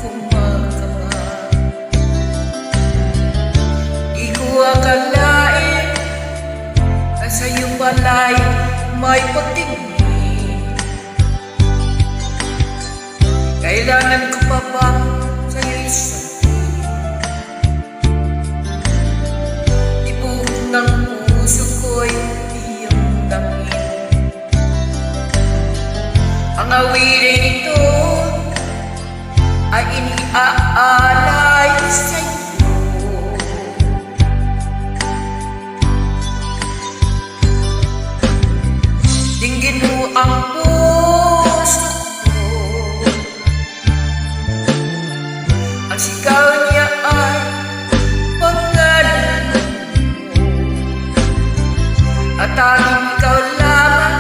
kumakamang. Di ko akalain na sa'yo pala'y may pagtingin. Kailangan ko pa bang sa'yo'y sabihin? Tibok ng puso ko'y iyong damhin. Ang awirin ito ay iniaalay sa'yo. Dinggin mo ang puso ko. Ang sigaw niya ay pangalan mo. At tanging ikaw lamang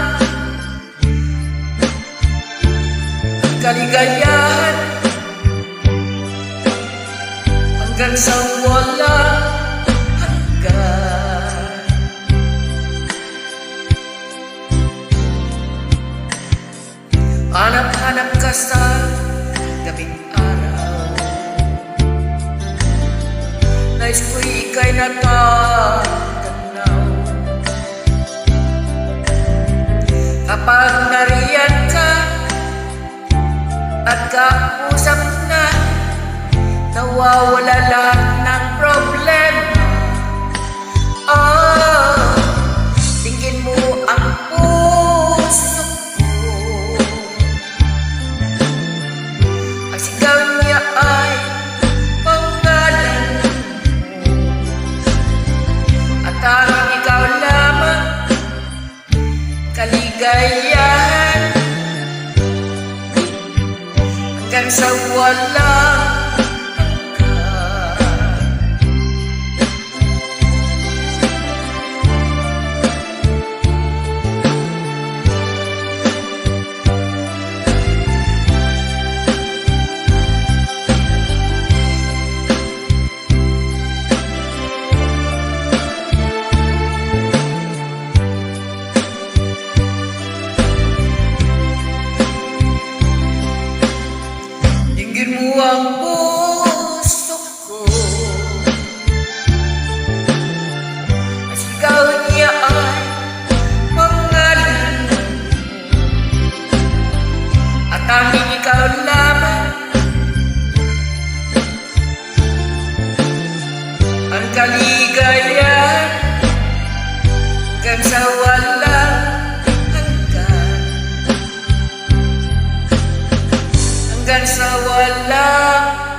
kaligayahan hanggang sa walang hanggan. Hanap-hanap ka sa gabing araw, nais ko'y ika'y natatanaw. Kapag nariyan ka at kausap na, nawawala lahat ng problema. Oh, tingin mo ang puso ko. Ang sigaw niya ay pangalan mo. At tanging ikaw lamang kaligayahan hanggang sa walang mo ang puso ko. Ang sigaw niya ay pangalan mo. At tanging ikaw lamang ang kaligayahan hanggang sa walang hanggan. Hanggang sa walang